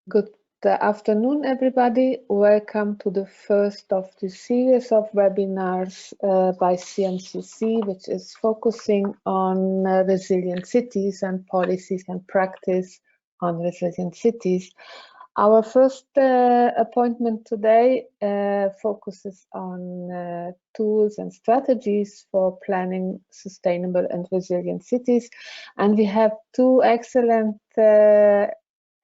Good afternoon, everybody. Welcome to the first of the series of webinars by CMCC, which is focusing on resilient cities and policies and practice on resilient cities. Our first appointment today focuses on tools and strategies for planning sustainable and resilient cities. And we have two excellent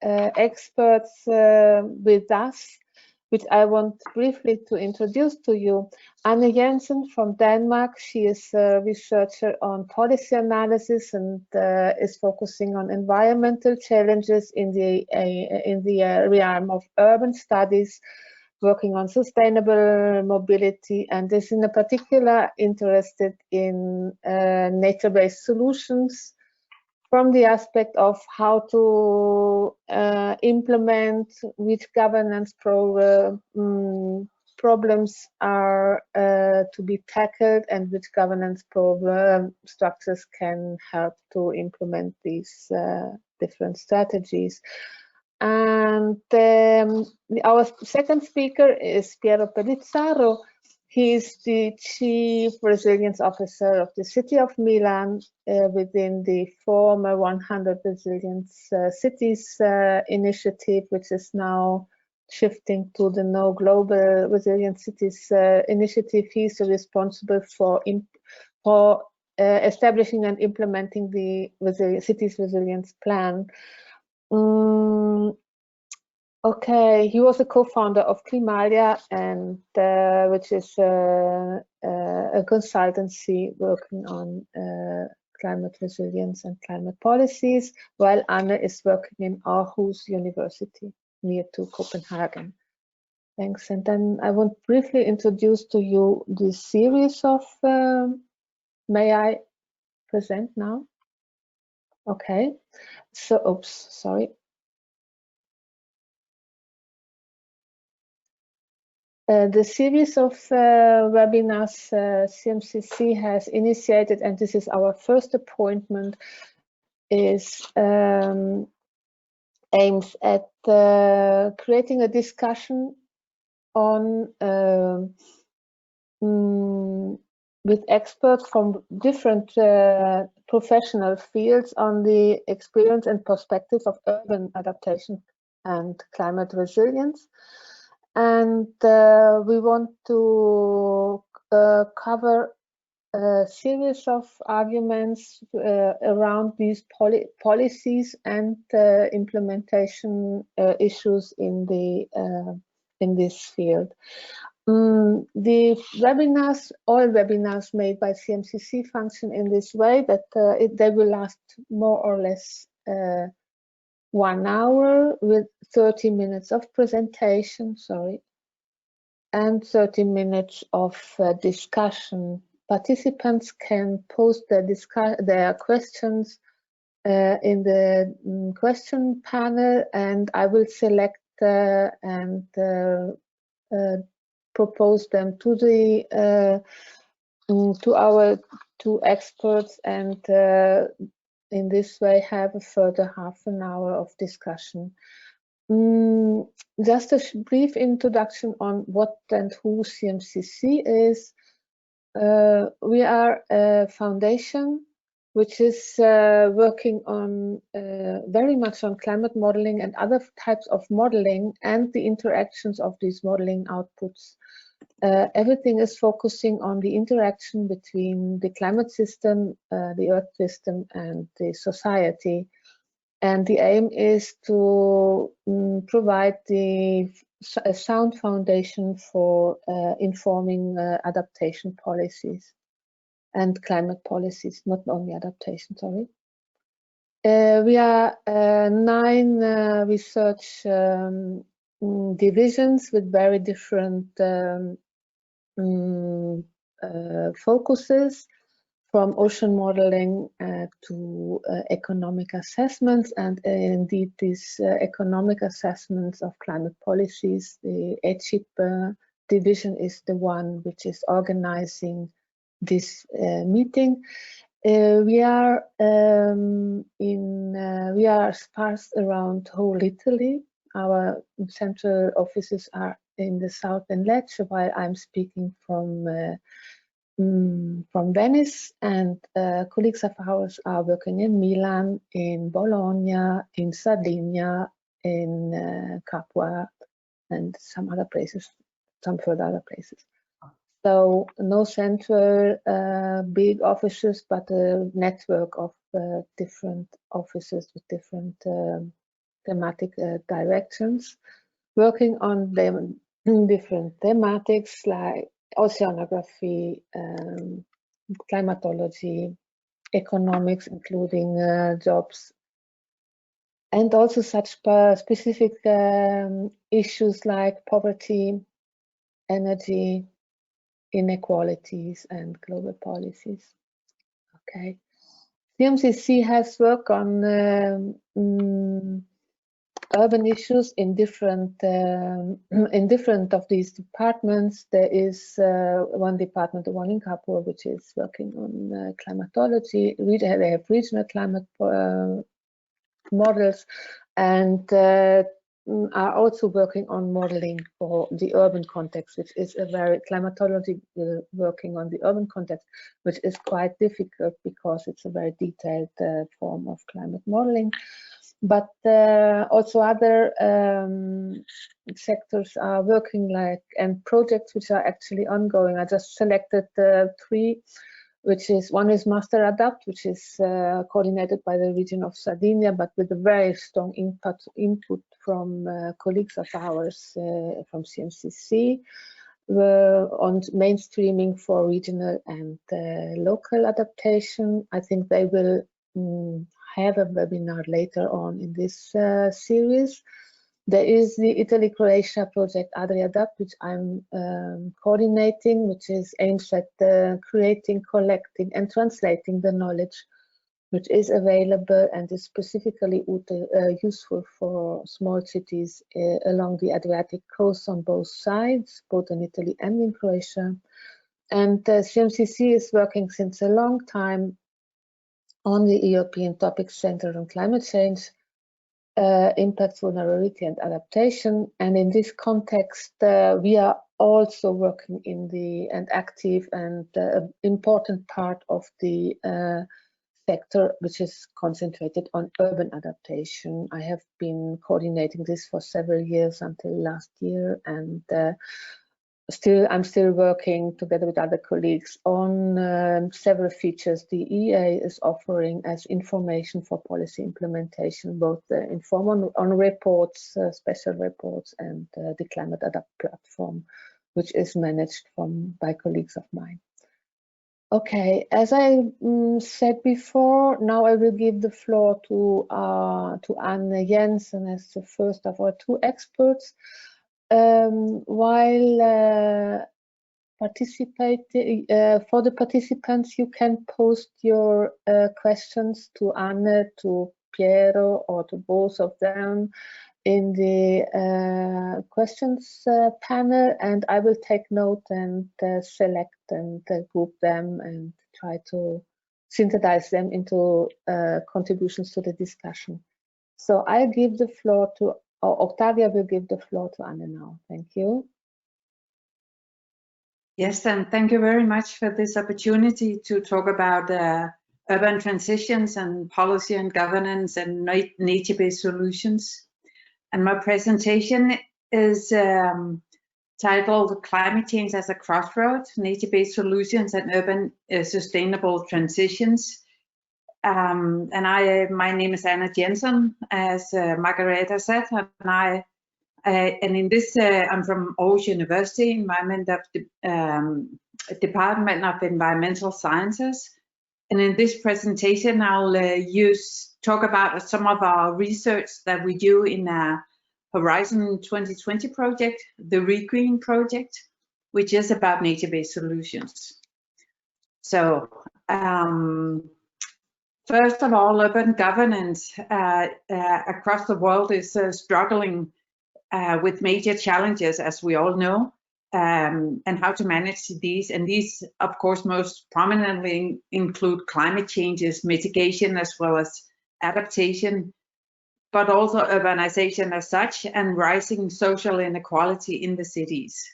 experts with us, which I want briefly to introduce to you. Anne Jensen from Denmark. She is a researcher on policy analysis and is focusing on environmental challenges in the realm of urban studies, working on sustainable mobility, and is in particular interested in nature-based solutions from the aspect of how to implement which governance problems are to be tackled and which governance structures can help to implement these different strategies. And our second speaker is Piero Pelizzaro. He is the Chief Resilience Officer of the City of Milan within the former 100 Resilience Cities initiative, which is now shifting to the No Global Resilient Cities initiative. He's responsible for establishing and implementing the city's resilience plan. Okay, he was a co-founder of Climalia, and which is a consultancy working on climate resilience and climate policies, while Anne is working in Aarhus University, near to Copenhagen. Thanks. And then I want to briefly introduce to you this series of, may I present now? Okay, so, oops, sorry. The series of webinars CMCC has initiated, and this is our first appointment, is aims at creating a discussion on with experts from different professional fields on the experience and perspectives of urban adaptation and climate resilience. And we want to cover a series of arguments around these policies and implementation issues in this field. The webinars, all webinars made by CMCC function in this way that they will last more or less 1 hour with 30 minutes of presentation, and 30 minutes of discussion. Participants can post their questions in the question panel, and I will select and propose them to the to our two experts, and in this way have a further half an hour of discussion. Just a brief introduction on what and who CMCC is. We are a foundation which is working on very much on climate modeling and other types of modeling and the interactions of these modeling outputs. Everything is focusing on the interaction between the climate system, the Earth system, and the society. And the aim is to provide a sound foundation for informing adaptation policies and climate policies, not only adaptation, sorry. We are 9 research divisions with very different focuses, from ocean modeling to economic assessments, and indeed these economic assessments of climate policies. The ECIP division is the one which is organizing this meeting. We are sparse around whole Italy, our central offices are in the south in Lecce, while I'm speaking from Venice, and colleagues of ours are working in Milan, in Bologna, in Sardinia, in Capua, and some other places, some further other places. So no central big offices, but a network of different offices with different thematic directions, working on them different thematics like oceanography, climatology, economics, including jobs, and also such specific issues like poverty, energy, inequalities, and global policies. Okay. CMCC has worked on urban issues in different of these departments. There is one department, the one in Capua, which is working on climatology. They have regional climate models, and are also working on modeling for the urban context, which is a very climatology working on the urban context, which is quite difficult because it's a very detailed form of climate modeling. But also other sectors are working and projects which are actually ongoing. I just selected 3, which is one is Master Adapt, which is coordinated by the region of Sardinia, but with a very strong input from colleagues of ours from CMCC on mainstreaming for regional and local adaptation. I think they will have a webinar later on in this series. There is the Italy-Croatia project AdriAdapt, which I'm coordinating, which is aimed at creating, collecting, and translating the knowledge which is available and is specifically useful for small cities along the Adriatic coast on both sides, both in Italy and in Croatia. And CMCC is working since a long time on the European Topic Center on Climate Change, impact, vulnerability, and adaptation. And in this context, we are also working in and active and important part of the sector, which is concentrated on urban adaptation. I have been coordinating this for several years until last year, and I'm still working together with other colleagues on several features the EA is offering as information for policy implementation, both inform on reports, special reports, and the Climate Adapt platform, which is managed by colleagues of mine. Okay, as I said before, now I will give the floor to Anne Jensen as the first of our 2 experts. While participating, for the participants, you can post your questions to Anne, to Piero, or to both of them in the questions panel, and I will take note and select and group them and try to synthesize them into contributions to the discussion. So I give the floor to Octavia will give the floor to Anne now. Thank you. Yes, and thank you very much for this opportunity to talk about urban transitions and policy and governance and nature-based solutions. And my presentation is titled Climate Change as a Crossroad, Nature-Based Solutions and Urban Sustainable Transitions. And my name is Anne Jensen, as Margaretha said, and in this, I'm from Aarhus University, Department of Environmental Sciences. And in this presentation, I'll talk about some of our research that we do in a Horizon 2020 project, the ReGreen project, which is about nature-based solutions. So, first of all, urban governance across the world is struggling with major challenges, as we all know, and how to manage these. And these, of course, most prominently include climate changes, mitigation, as well as adaptation. but also urbanization as such and rising social inequality in the cities.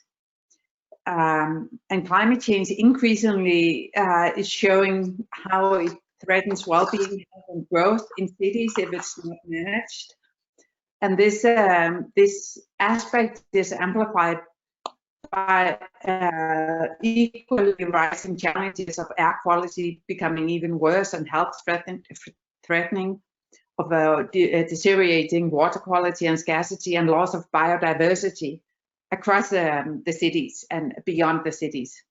And climate change increasingly is showing how it threatens well-being and growth in cities if it's not managed. And this aspect is amplified by equally rising challenges of air quality becoming even worse and health threatening, of deteriorating water quality and scarcity and loss of biodiversity across the cities and beyond the cities.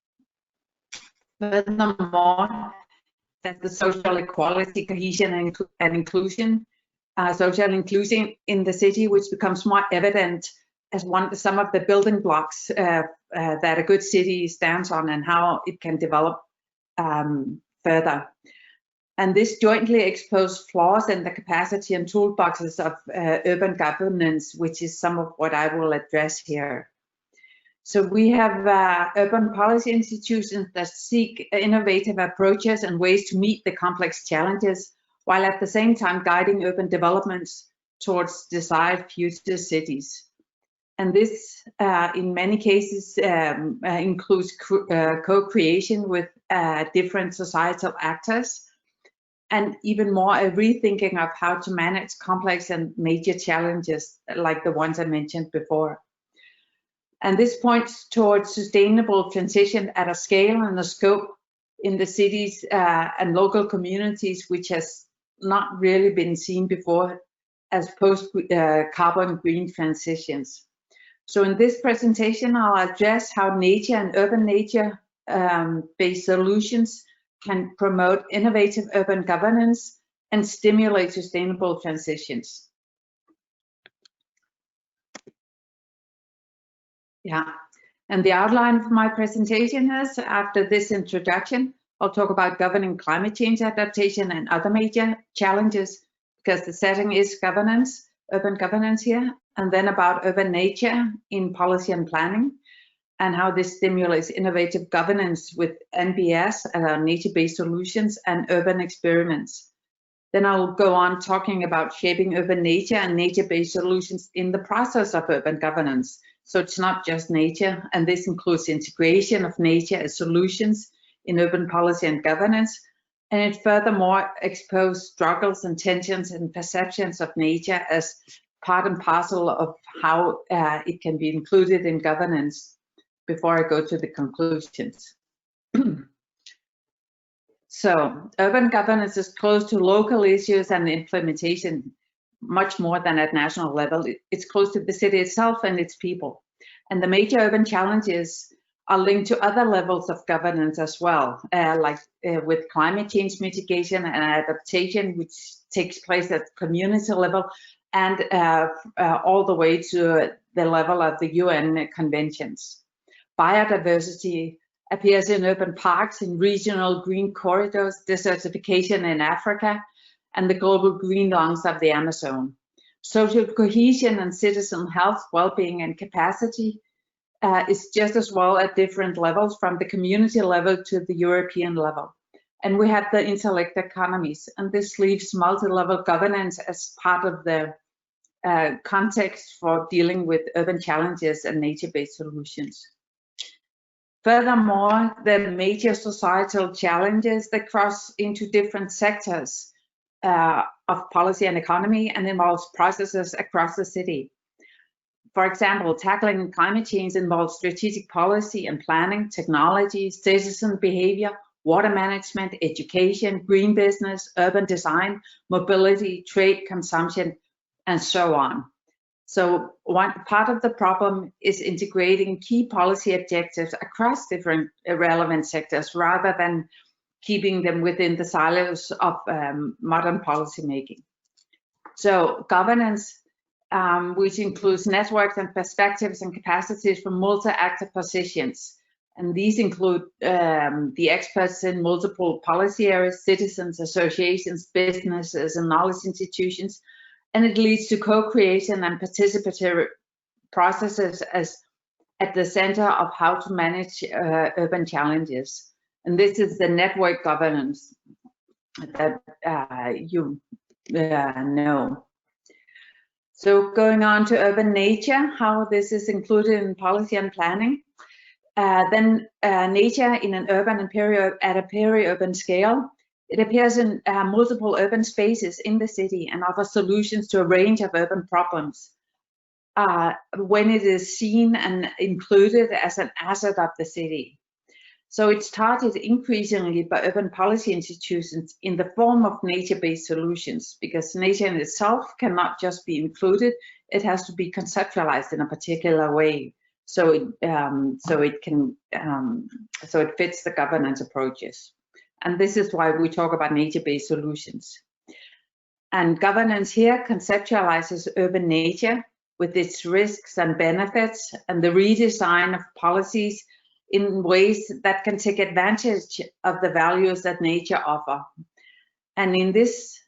Furthermore, that the social equality, cohesion, and inclusion, social inclusion in the city, which becomes more evident as some of the building blocks that a good city stands on and how it can develop further. And this jointly exposed flaws in the capacity and toolboxes of urban governance, which is some of what I will address here. So we have urban policy institutions that seek innovative approaches and ways to meet the complex challenges, while at the same time guiding urban developments towards desired future cities. And this, in many cases, includes co-creation with different societal actors, and even more a rethinking of how to manage complex and major challenges like the ones I mentioned before. And this points towards sustainable transition at a scale and a scope in the cities and local communities, which has not really been seen before as post-carbon green transitions. So in this presentation, I'll address how nature and urban nature-based solutions can promote innovative urban governance and stimulate sustainable transitions. Yeah, and the outline of my presentation is, after this introduction, I'll talk about governing climate change adaptation and other major challenges, because the setting is governance, urban governance here, and then about urban nature in policy and planning, and how this stimulates innovative governance with NBS, nature-based solutions, and urban experiments. Then I'll go on talking about shaping urban nature and nature-based solutions in the process of urban governance. So it's not just nature, and this includes integration of nature as solutions in urban policy and governance, and it furthermore exposes struggles and tensions and perceptions of nature as part and parcel of how it can be included in governance, before I go to the conclusions. So urban governance is close to local issues and implementation much more than at national level. It's close to the city itself and its people. And the major urban challenges are linked to other levels of governance as well, like with climate change mitigation and adaptation, which takes place at community level, and all the way to the level of the UN conventions. Biodiversity appears in urban parks, in regional green corridors, desertification in Africa, and the global green lungs of the Amazon. Social cohesion and citizen health, well-being, and capacity is just as well at different levels, from the community level to the European level. And we have the interlinked economies, and this leaves multi-level governance as part of the context for dealing with urban challenges and nature-based solutions. Furthermore, the major societal challenges that cross into different sectors of policy and economy and involves processes across the city. For example, tackling climate change involves strategic policy and planning, technology, citizen behavior, water management, education, green business, urban design, mobility, trade, consumption, and so on. So one part of the problem is integrating key policy objectives across different relevant sectors rather than keeping them within the silos of modern policymaking. So governance, which includes networks and perspectives and capacities from multi-actor positions. And these include the experts in multiple policy areas, citizens, associations, businesses, and knowledge institutions. And it leads to co-creation and participatory processes as at the center of how to manage urban challenges. And this is the network governance that you know. So going on to urban nature, how this is included in policy and planning. Then nature in an urban and at a peri-urban scale. It appears in multiple urban spaces in the city and offers solutions to a range of urban problems when it is seen and included as an asset of the city. So it's targeted increasingly by urban policy institutions in the form of nature-based solutions, because nature in itself cannot just be included, it has to be conceptualized in a particular way. So it fits the governance approaches. And this is why we talk about nature-based solutions. And governance here conceptualizes urban nature with its risks and benefits and the redesign of policies in ways that can take advantage of the values that nature offers. And in this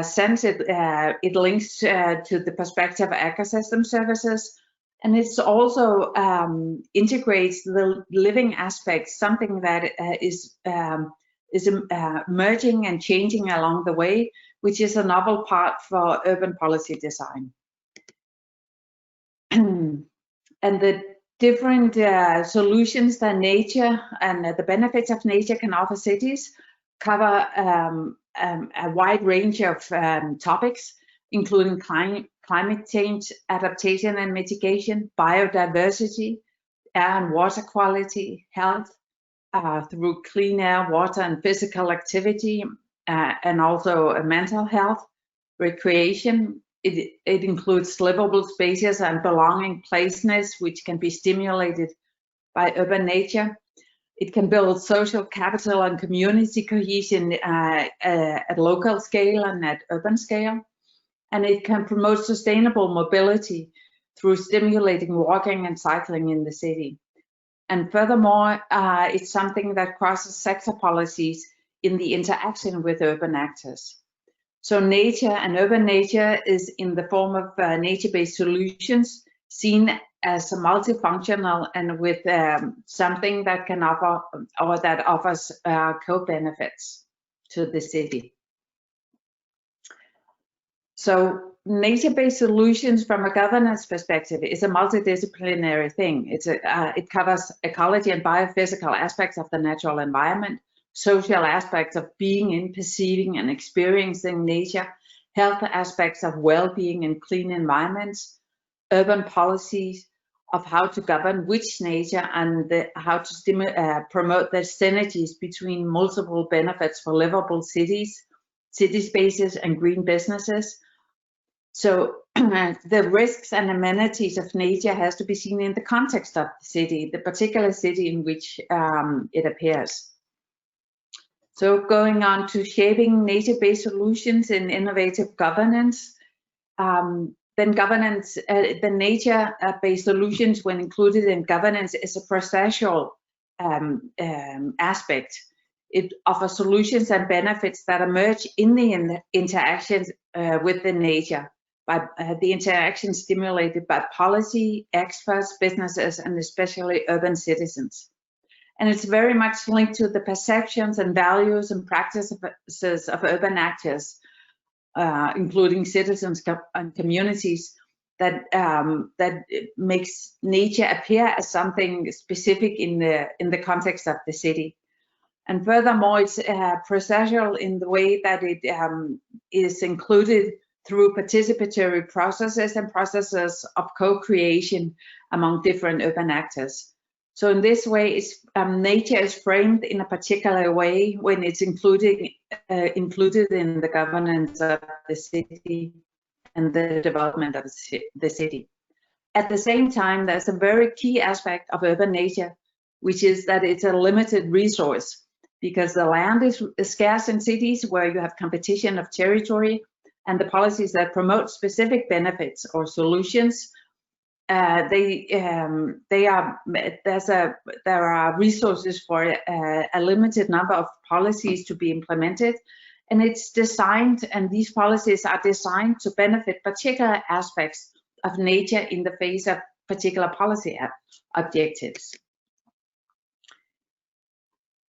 sense, it links to the perspective of ecosystem services, and it's also integrates the living aspects, something that is emerging and changing along the way, which is a novel part for urban policy design. And the different solutions that nature and the benefits of nature can offer cities cover a wide range of topics, including climate change, adaptation and mitigation, biodiversity, air and water quality, health through clean air, water and physical activity, and also mental health, recreation. It includes livable spaces and belonging placeness, which can be stimulated by urban nature. It can build social capital and community cohesion at local scale and at urban scale. And it can promote sustainable mobility through stimulating walking and cycling in the city. And furthermore, it's something that crosses sector policies in the interaction with urban actors. So nature and urban nature is in the form of nature-based solutions, seen as multifunctional and with something that can offer or that offers co-benefits to the city. So nature-based solutions from a governance perspective is a multidisciplinary thing. It covers ecology and biophysical aspects of the natural environment, social aspects of being in, perceiving and experiencing nature, health aspects of well-being and clean environments, urban policies of how to govern which nature and how to promote the synergies between multiple benefits for livable cities, city spaces and green businesses. So the risks and amenities of nature has to be seen in the context of the city, the particular city in which it appears. So going on to shaping nature-based solutions in innovative governance, then governance, the nature-based solutions when included in governance is a processual aspect. It offers solutions and benefits that emerge in the interactions with the nature, by the interaction stimulated by policy, experts, businesses, and especially urban citizens. And it's very much linked to the perceptions and values and practices of urban actors, including citizens and communities, that makes nature appear as something specific in the context of the city. And furthermore, it's processual in the way that it is included through participatory processes and processes of co-creation among different urban actors. So in this way, nature is framed in a particular way when it's included in the governance of the city and the development of the city. At the same time, there's a very key aspect of urban nature, which is that it's a limited resource, because the land is scarce in cities where you have competition of territory, and the policies that promote specific benefits or solutions, there are resources for a limited number of policies to be implemented, and it's designed, and these policies are designed to benefit particular aspects of nature in the face of particular policy objectives.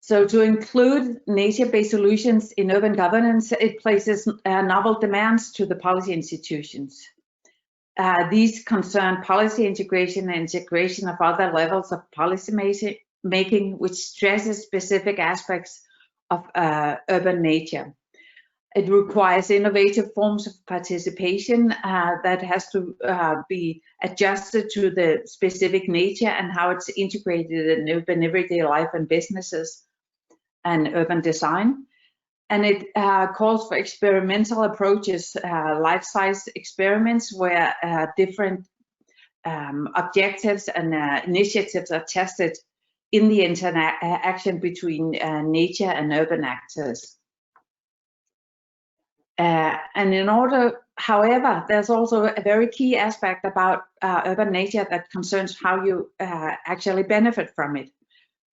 So to include nature-based solutions in urban governance, it places novel demands to the policy institutions. These concern policy integration and integration of other levels of policy making, which stresses specific aspects of urban nature. It requires innovative forms of participation that has to be adjusted to the specific nature and how it's integrated in urban everyday life and businesses and urban design. And it calls for experimental approaches, life-size experiments where different objectives and initiatives are tested in the interaction between nature and urban actors. And in order, however, there's also a very key aspect about urban nature that concerns how you actually benefit from it.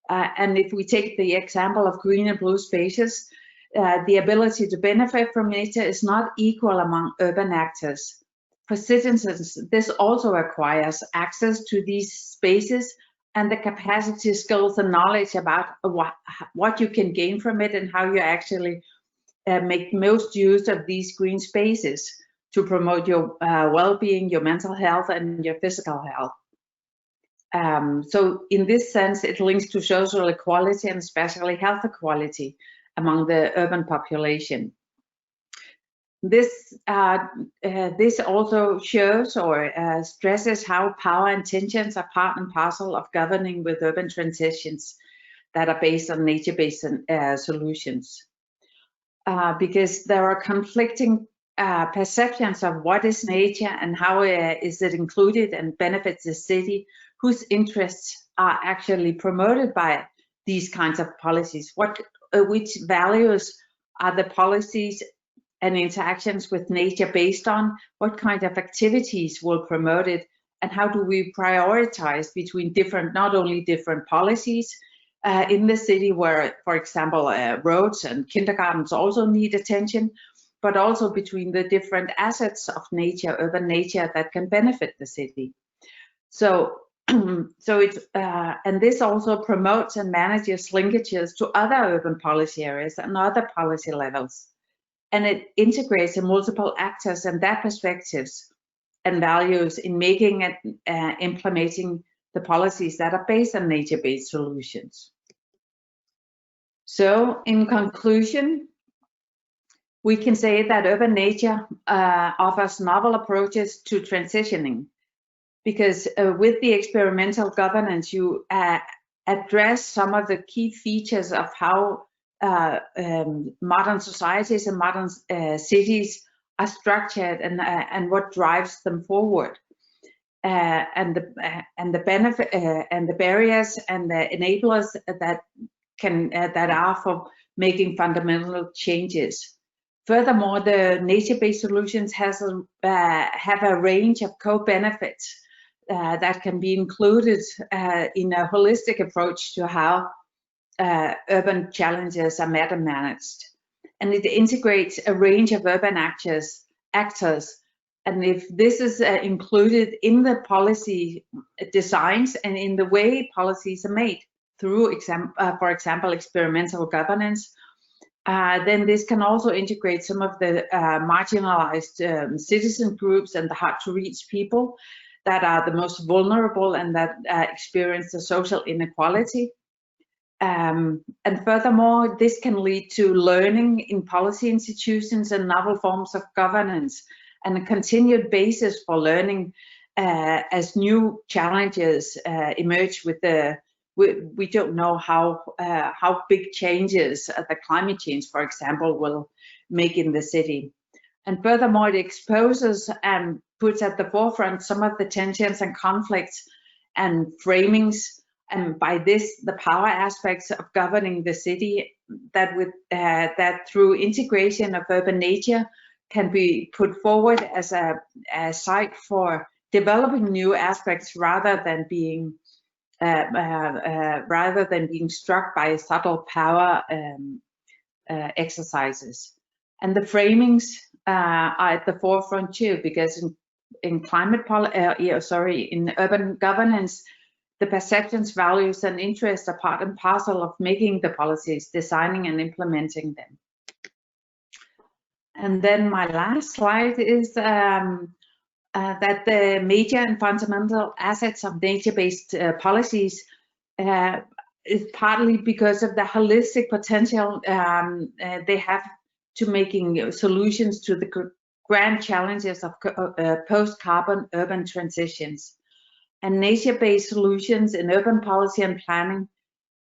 And if we take the example of green and blue spaces, the ability to benefit from nature is not equal among urban actors. For citizens, this also requires access to these spaces and the capacity, skills, and knowledge about what you can gain from it and how you actually make most use of these green spaces to promote your well-being, your mental health, and your physical health. So in this sense, it links to social equality and especially health equality among the urban population. This also shows or stresses how power and tensions are part and parcel of governing with urban transitions that are based on nature-based solutions. Because there are conflicting perceptions of what is nature and how is it included and benefits the city, whose interests are actually promoted by these kinds of policies. Which values are the policies and interactions with nature based on? What kind of activities will promote it? And how do we prioritize between different, not only different policies in the city where, for example, roads and kindergartens also need attention, but also between the different assets of nature, urban nature, that can benefit the city. So it's and this also promotes and manages linkages to other urban policy areas and other policy levels, and it integrates the multiple actors and their perspectives and values in making and implementing the policies that are based on nature-based solutions. So in conclusion, we can say that urban nature offers novel approaches to transitioning, because with the experimental governance, you address some of the key features of how modern societies and modern cities are structured and what drives them forward, and the benefit and the barriers and the enablers that are for making fundamental changes. Furthermore, the nature-based solutions have a range of co-benefits that can be included in a holistic approach to how urban challenges are met and managed. And it integrates a range of urban actors. And if this is included in the policy designs and in the way policies are made through, for example, experimental governance, then this can also integrate some of the marginalized citizen groups and the hard-to-reach people that are the most vulnerable and that experience the social inequality. And furthermore, this can lead to learning in policy institutions and novel forms of governance, and a continued basis for learning as new challenges emerge with the we don't know how big changes the climate change, for example, will make in the city. And furthermore, it exposes and puts at the forefront some of the tensions and conflicts and framings, and by this, the power aspects of governing the city that through integration of urban nature can be put forward as a site for developing new aspects rather than being struck by subtle power exercises. And the framings are at the forefront too, because in urban governance, the perceptions, values, and interests are part and parcel of making the policies, designing and implementing them. And then my last slide is that the major and fundamental assets of nature-based policies is partly because of the holistic potential they have to making solutions to the grand challenges of post-carbon urban transitions. And nature-based solutions in urban policy and planning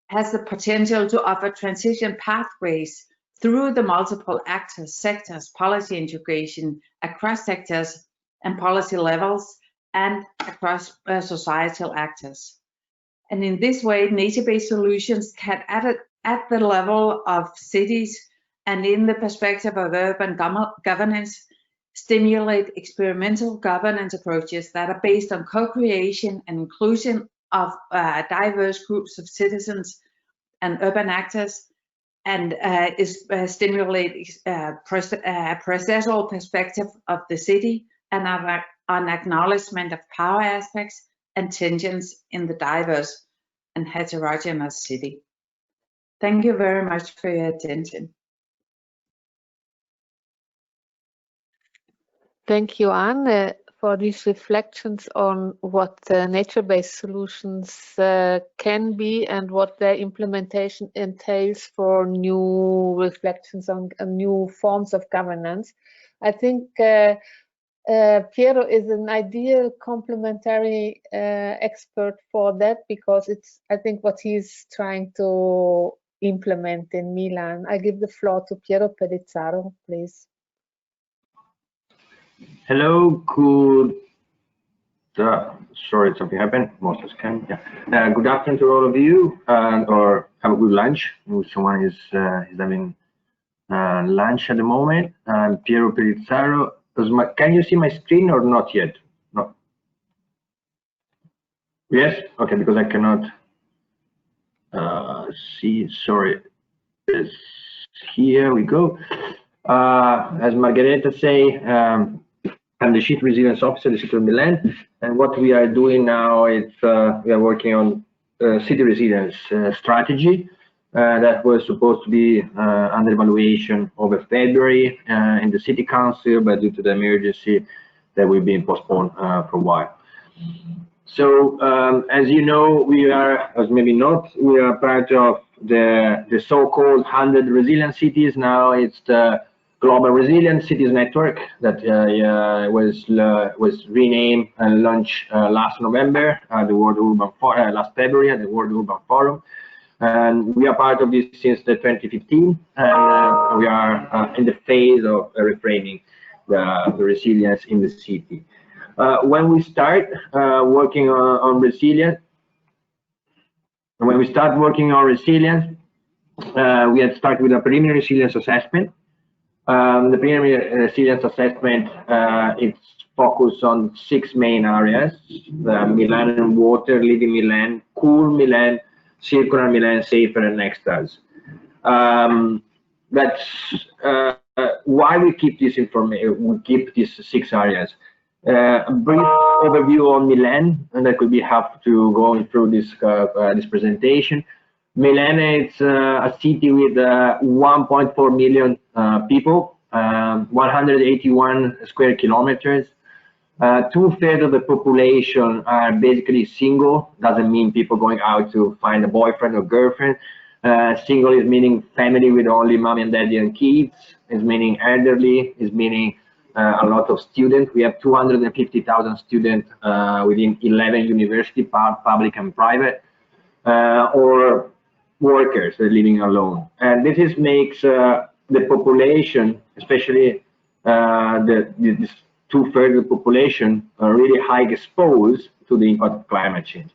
has the potential to offer transition pathways through the multiple actors, sectors, policy integration across sectors and policy levels and across societal actors. And in this way, nature-based solutions can, at the level of cities and in the perspective of urban governance, stimulate experimental governance approaches that are based on co-creation and inclusion of diverse groups of citizens and urban actors, and stimulate a processual perspective of the city and an acknowledgement of power aspects and tensions in the diverse and heterogeneous city. Thank you very much for your attention. Thank you, Anne, for these reflections on what nature-based solutions can be and what their implementation entails for new reflections on new forms of governance. I think Piero is an ideal complementary expert for that, because it's, I think, what he's trying to implement in Milan. I give the floor to Piero Pelizzaro, please. Hello, good. Sorry, something happened. Most of us can. Yeah. Good afternoon to all of you, or have a good lunch. Someone is having lunch at the moment. I'm Piero Pelizzaro. Can you see my screen or not yet? No. Yes. Okay, because I cannot see. Sorry. Yes. Here we go. As Margaretha say, I'm the Chief Resilience Officer of the City of Milan, and what we are doing now is we are working on city resilience strategy that was supposed to be under evaluation over February in the City Council, but due to the emergency, that will be postponed for a while. So, as you know, we are, as maybe not, we are part of the so-called 100 resilient cities. Now it's the Global Resilient Cities Network that was renamed and launched last November at the World Urban Forum, last February at the World Urban Forum. And we are part of this since 2015, and we are in the phase of reframing the resilience in the city. When we start working on resilience, we had started with a preliminary resilience assessment. The preliminary resilience assessment it's focused on 6 main areas: Milan and water, living Milan, cool Milan, circular Milan, safer, and next us. That's why we keep this information. We keep these 6 areas. A brief overview on Milan, and that could be helpful to going through this this presentation. Milan is a city with 1.4 million people, 181 square kilometers. 2/3 of the population are basically single. Doesn't mean people going out to find a boyfriend or girlfriend. Single is meaning family with only mom and daddy and kids. Is meaning elderly. Is meaning a lot of students. We have 250,000 students within 11 universities, public and private, or workers that are living alone. And this makes the population, especially this 2/3 of the population, really high exposed to the impact of climate change.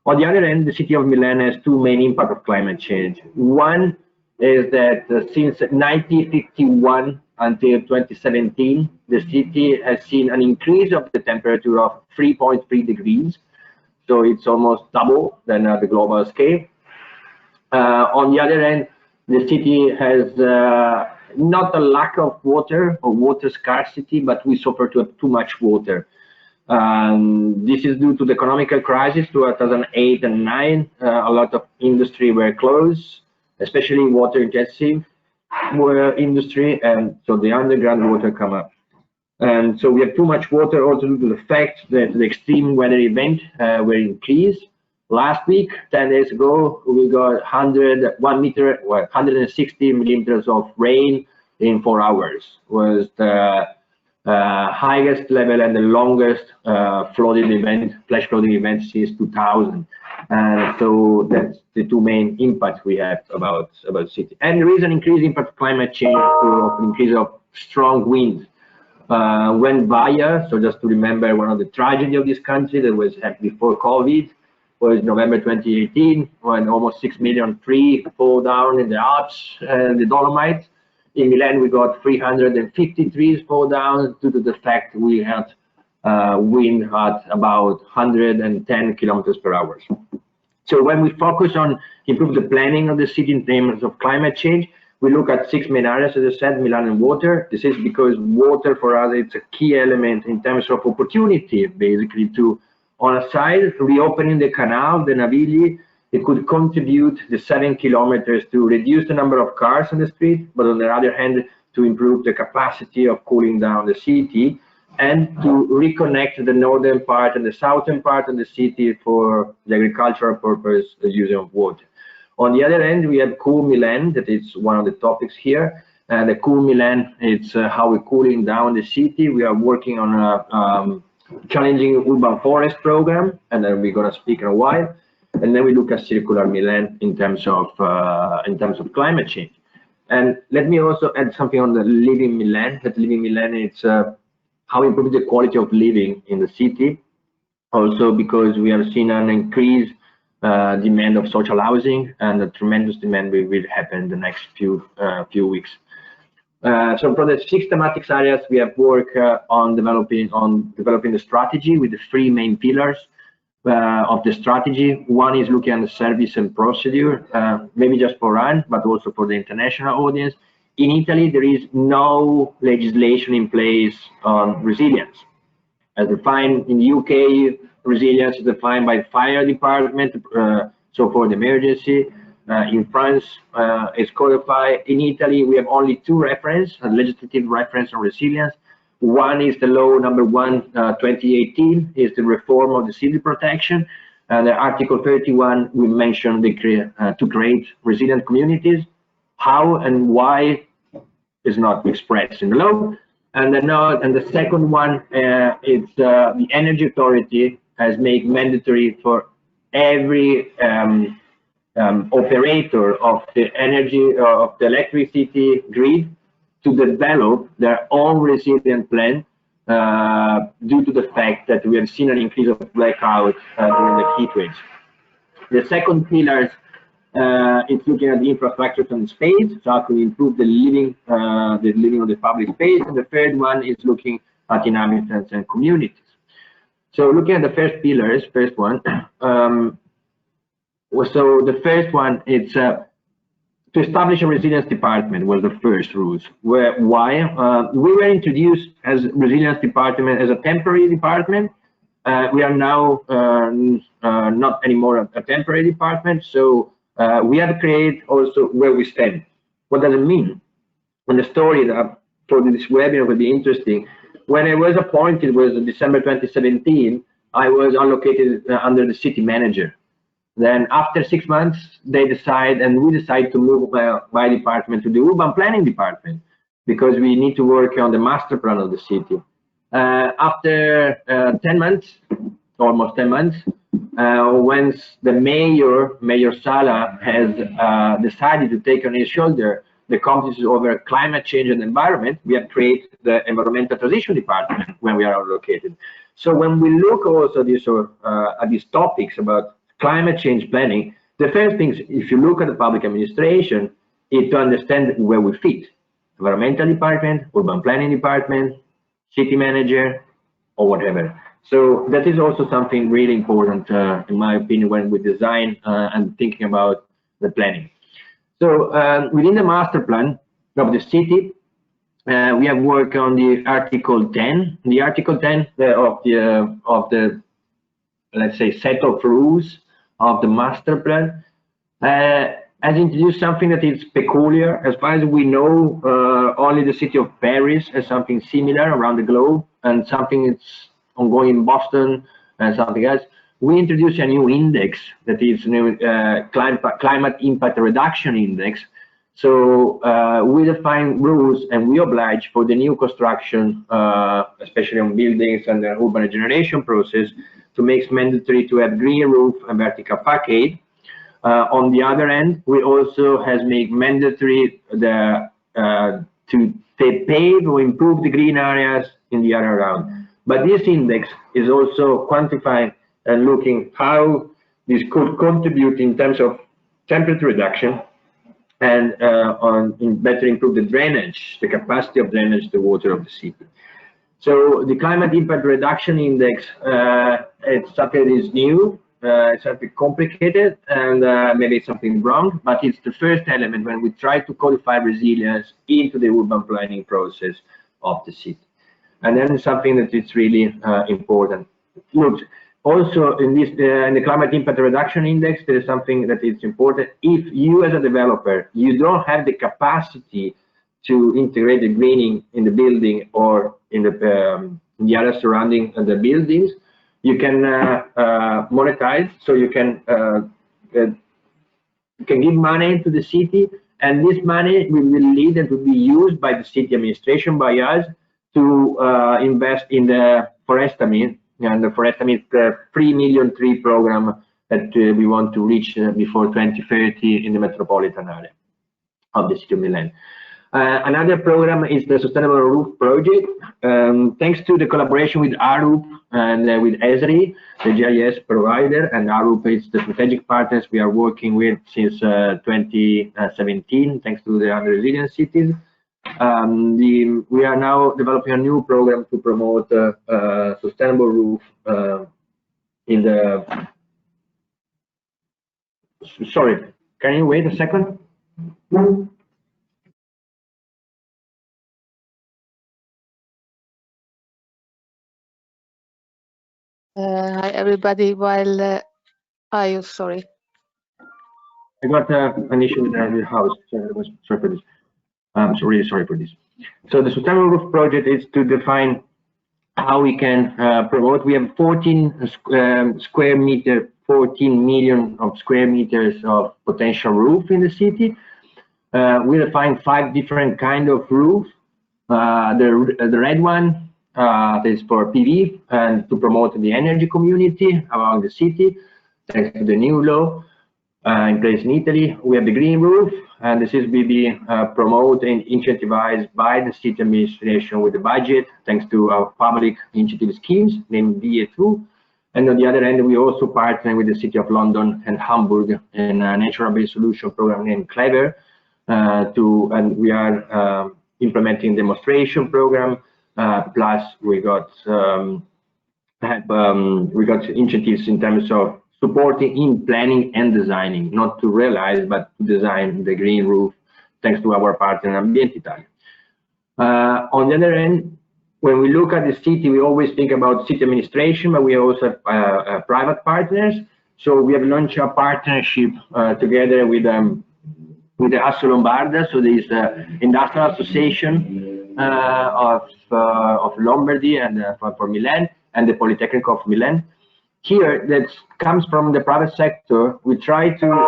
On the other end, the city of Milan has 2 main impacts of climate change. One is that since 1951 until 2017, the city has seen an increase of the temperature of 3.3 degrees. So it's almost double than the global scale. On the other end, the city has not a lack of water or water scarcity, but we suffer too much water. This is due to the economic crisis, 2008 and 9. A lot of industry were closed, especially water intensive industry, and so the underground water come up. And so we have too much water also due to the fact that the extreme weather event were increased. Last week, 10 days ago, we got 160 millimeters of rain in 4 hours. Was the highest level and the longest flooding event, flash flooding event since 2000. And so that's the two main impacts we have about the city. And there is an increased impact of climate change through an increase of strong winds. When Vaya, so just to remember one of the tragedy of this country that was happened before COVID, was November 2018, when almost 6 million trees fall down in the Alps and the Dolomites. In Milan, we got 350 trees fall down due to the fact we had wind at about 110 kilometers per hour. So when we focus on improve the planning of the city in terms of climate change, we look at 6 main areas, as I said, Milan and water. This is because water for us, it's a key element in terms of opportunity, basically, to, on a side, reopening the canal, the Navigli, it could contribute the 7 kilometers to reduce the number of cars on the street, but on the other hand, to improve the capacity of cooling down the city and to reconnect the northern part and the southern part of the city for the agricultural purpose, the use of water. On the other end, we have Cool Milan, that is one of the topics here. And the Cool Milan, it's how we're cooling down the city. We are working on a challenging urban forest program, and then we're going to speak in a while. And then we look at circular Milan in terms of climate change. And let me also add something on the living Milan. That living Milan, it's how we improve the quality of living in the city. Also because we have seen an increased demand of social housing, and a tremendous demand will happen in the next few weeks. So for the 6 thematic areas, we have worked on developing the strategy with the 3 main pillars of the strategy. One is looking at the service and procedure, maybe just for RAN, but also for the international audience. In Italy, there is no legislation in place on resilience. As defined in the UK, resilience is defined by the fire department, so for the emergency. In France, it's codified. In Italy, we have only 2 references, a legislative reference on resilience. One is the law number 1, 2018, is the reform of the civil protection. And the Article 31, we mentioned to create resilient communities. How and why is not expressed in the law. And the second one is the Energy Authority has made mandatory for every operator of the energy of the electricity grid to develop their own resilient plan due to the fact that we have seen an increase of blackout during the heat waves. The second pillar is looking at the infrastructure and space, so how to improve the living of the public space. And the third one is looking at inhabitants and communities. So looking at the first one, so the first one is to establish a resilience department was the first rules. Why? We were introduced as resilience department as a temporary department. We are now not anymore a temporary department. So we have to create also where we stand. What does it mean? And the story that for this webinar will be interesting. When I was appointed, was in December 2017, I was allocated under the city manager. Then after 6 months, they decide, and we decide to move my department to the urban planning department because we need to work on the master plan of the city. After 10 months, almost 10 months, once the Mayor Sala has decided to take on his shoulder the competencies over climate change and environment, we have created the environmental transition department when we are allocated. So when we look also at these topics about climate change planning, the first things, if you look at the public administration, is to understand where we fit. Environmental department, urban planning department, city manager, or whatever. So that is also something really important, in my opinion, when we design and thinking about the planning. So within the master plan of the city, we have worked on the Article 10. The Article 10 of the let's say set of rules of the master plan. has introduced something that is peculiar. As far as we know, only the city of Paris has something similar around the globe, and something that's ongoing in Boston and something else. We introduced a new index that is new climate impact reduction index. So we define rules and we oblige for the new construction, especially on buildings and the urban regeneration process, to make it mandatory to have green roof and vertical facade. On the other end, we also has made mandatory to pave or improve the green areas in the area around. But this index is also quantifying and looking how this could contribute in terms of temperature reduction and better improve the drainage, the capacity of drainage, the water of the city. So the climate impact reduction index, it's something that is new, it's something complicated, and maybe it's something wrong, but it's the first element when we try to codify resilience into the urban planning process of the city. And then something that is really important. Look, also in this in the climate impact reduction index, there is something that is important. If you as a developer, you don't have the capacity to integrate the greening in the building or in the area surrounding the buildings, you can monetize. So you can give money to the city, and this money will lead and will be used by the city administration, by us, to invest in the Forestamine. And the Forestamine is the 3 million tree program that we want to reach before 2030 in the metropolitan area of the city of Milan. Another program is the Sustainable Roof Project. Thanks to the collaboration with Aarhus and with ESRI, the GIS provider, and Aarhus is the strategic partners we are working with since 2017, thanks to the other resilient cities. We are now developing a new program to promote sustainable roof in the. Sorry, can you wait a second? Hi everybody. While sorry. I got an issue with the house. Sorry for this. I'm really sorry for this. So the Sustainable Roof Project is to define how we can promote. We have 14 square meter, 14 million of square meters of potential roof in the city. We define 5 different kind of roof. The red one is for PV and to promote the energy community around the city, thanks to the new law in place in Italy. We have the green roof, and this is be promoted and incentivized by the city administration with the budget, thanks to our public initiative schemes named DA2. And on the other end, we also partner with the City of London and Hamburg in a natural-based solution program named Clever. And we are implementing demonstration program. Plus, we got initiatives in terms of supporting in planning and designing, not to realize, but to design the green roof, thanks to our partner Ambiente Italia. On the other end, when we look at the city, we always think about city administration, but we also have private partners. So we have launched a partnership together with the Asso Lombarda, so there is the Industrial Association of Lombardy and for Milan, and the Polytechnic of Milan. Here, that comes from the private sector. We try to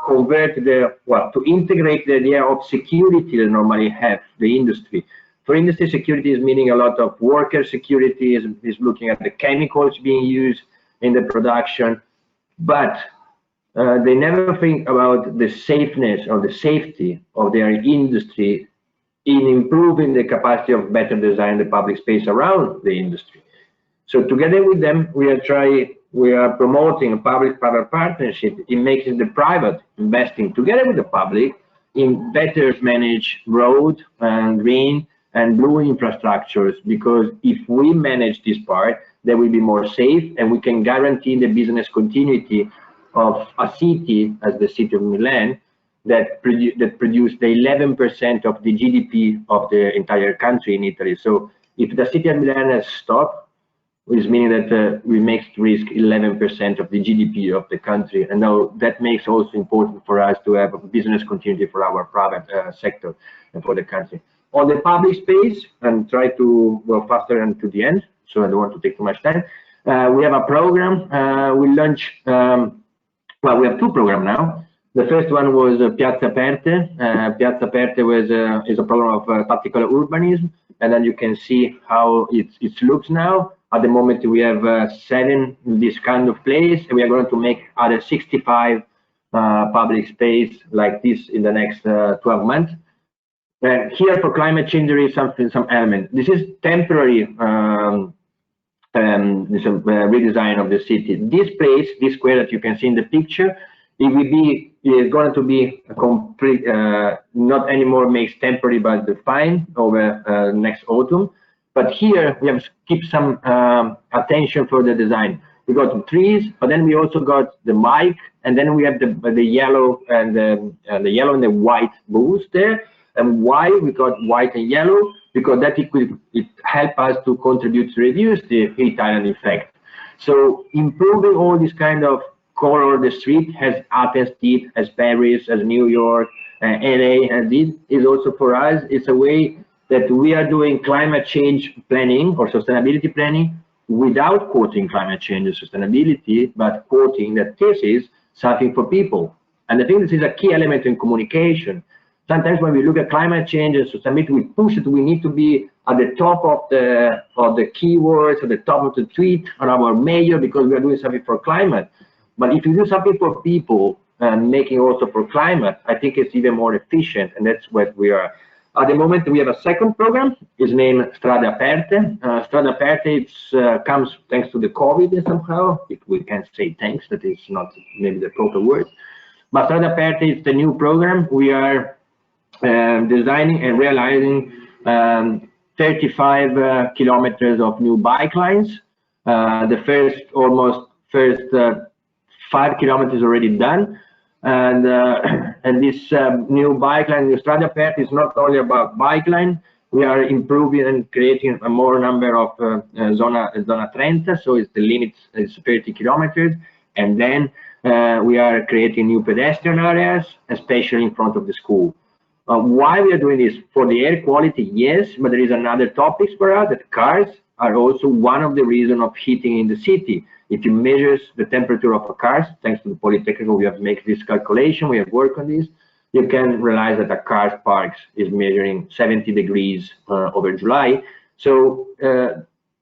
convert to integrate the idea of security that normally have the industry. For industry, security is meaning a lot of worker security, is looking at the chemicals being used in the production, but they never think about the safeness or the safety of their industry in improving the capacity of better design the public space around the industry. So together with them, we are promoting a public-private partnership in making the private investing together with the public in better manage road and green and blue infrastructures, because if we manage this part, they will be more safe and we can guarantee the business continuity of a city as the city of Milan that produced the 11% of the GDP of the entire country in Italy. So if the city of Milan has stopped, which meaning that we make risk 11% of the GDP of the country. And now that makes also important for us to have a business continuity for our private sector and for the country. On the public space, and try to go faster and to the end, so I don't want to take too much time. We have a program. We launched, well, we have two programs now. The first one was Piazza Aperte. Piazza Aperte is a program of tactical urbanism, and then you can see how it looks now. At the moment, we have 7 in this kind of place, and we are going to make other 65 public space like this in the next 12 months. And here for climate change, there is some element. This is temporary redesign of the city. This place, this square that you can see in the picture, is going to be a complete, not anymore makes temporary, but defined over next autumn. But here we have to keep some attention for the design. We got the trees, but then we also got the mic, and then we have the yellow and the white booths there. And why we got white and yellow? Because that it help us to contribute to reduce the heat island effect. So improving all this kind of color, the street has Athens did, as Paris, as New York, LA has did, is also for us. It's a way that we are doing climate change planning or sustainability planning without quoting climate change and sustainability, but quoting that this is something for people. And I think this is a key element in communication. Sometimes when we look at climate change and sustainability, we push it. We need to be at the top of the keywords, at the top of the tweet, on our mayor, because we are doing something for climate. But if you do something for people and making also for climate, I think it's even more efficient, and that's what we are. At the moment, we have a second program. It's named Strade Aperte. Strade Aperte comes thanks to the COVID somehow. If we can say thanks, that is not maybe the proper word. But Strade Aperte is the new program. We are designing and realizing 35 kilometers of new bike lines. The first 5 kilometers already done. And this new bike line, the Strade Aperte, is not only about bike line. We are improving and creating a more number of zona 30, so it's the limit is 30 kilometers. And then we are creating new pedestrian areas, especially in front of the school. Why we are doing this? For the air quality, yes, but there is another topic for us, that cars are also one of the reasons of heating in the city. If you measure the temperature of a car, thanks to the Polytechnical, we have made this calculation, we have worked on this, you can realize that a car park is measuring 70 degrees over July. So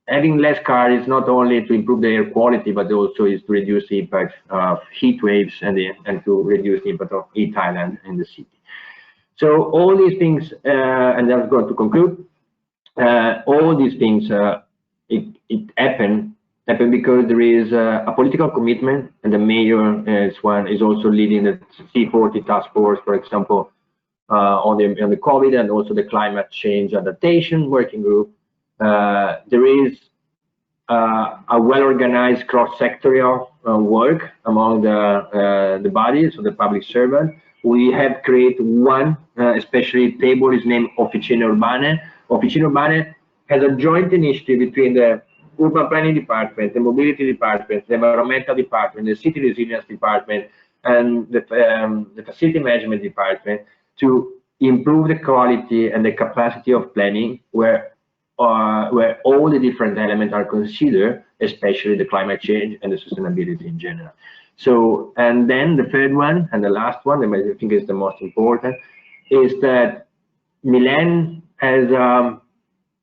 having less cars is not only to improve the air quality, but also is to reduce the impact of heat waves and to reduce the impact of heat island in the city. So all these things, and I'm going to conclude, all these things, it happened because there is a political commitment, and the mayor is also leading the C40 task force, for example, on the COVID and also the climate change adaptation working group. There is a well-organized cross-sectorial work among the bodies of the public servant. We have created one, especially table is named Officine Urbane. Officine Urbane has a joint initiative between the Urban Planning Department, the Mobility Department, the Environmental Department, the City Resilience Department, and the Facility Management Department to improve the quality and the capacity of planning where all the different elements are considered, especially the climate change and the sustainability in general. So, and then the third one and the last one, that I think is the most important, is that Milan has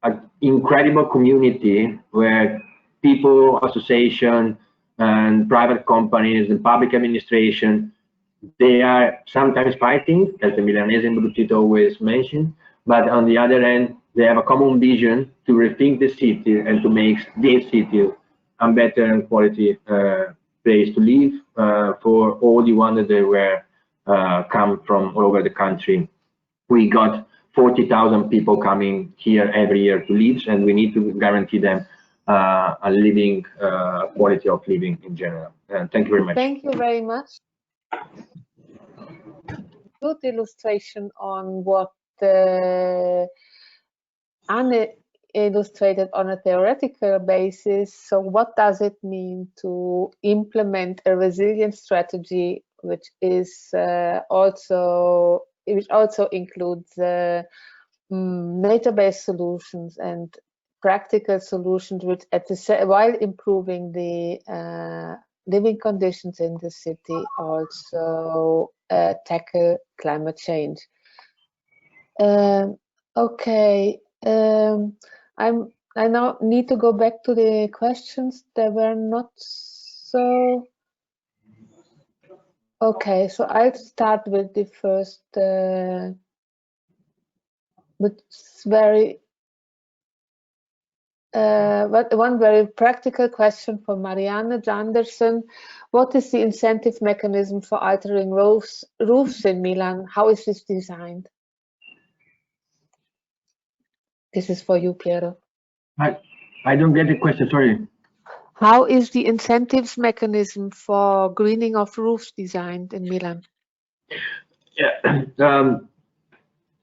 an incredible community where people, association, and private companies and public administration, they are sometimes fighting, as the Milanese Brutito always mentioned, but on the other hand, they have a common vision to rethink the city and to make this city a better and quality place to live for all the ones that they were come from all over the country. We got 40,000 people coming here every year to live, and we need to guarantee them a living quality of living in general. Thank you very much. Thank you very much. Good illustration on what Anne illustrated on a theoretical basis. So what does it mean to implement a resilience strategy, which is also includes nature-based solutions and practical solutions, which while improving the living conditions in the city, also tackle climate change. Okay, I now need to go back to the questions. They were not so. Okay, so I'll start with the first, with one very practical question for Marianne Janderson. What is the incentive mechanism for altering roofs in Milan? How is this designed? This is for you, Piero. I don't get the question, sorry. How is the incentives mechanism for greening of roofs designed in Milan? Yeah,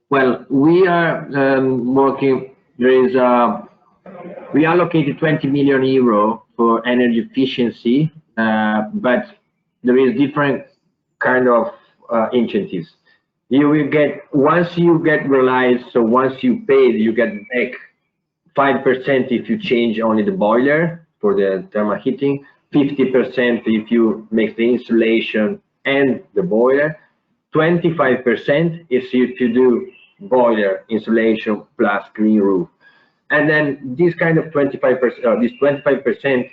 well, we are working, we allocated 20 million euro for energy efficiency, but there is different kind of incentives. You will get, once you get realized, so once you pay, you get back 5% if you change only the boiler for the thermal heating, 50% if you make the insulation and the boiler, 25% if you do boiler, insulation plus green roof. And then this kind of 25%, this 25%,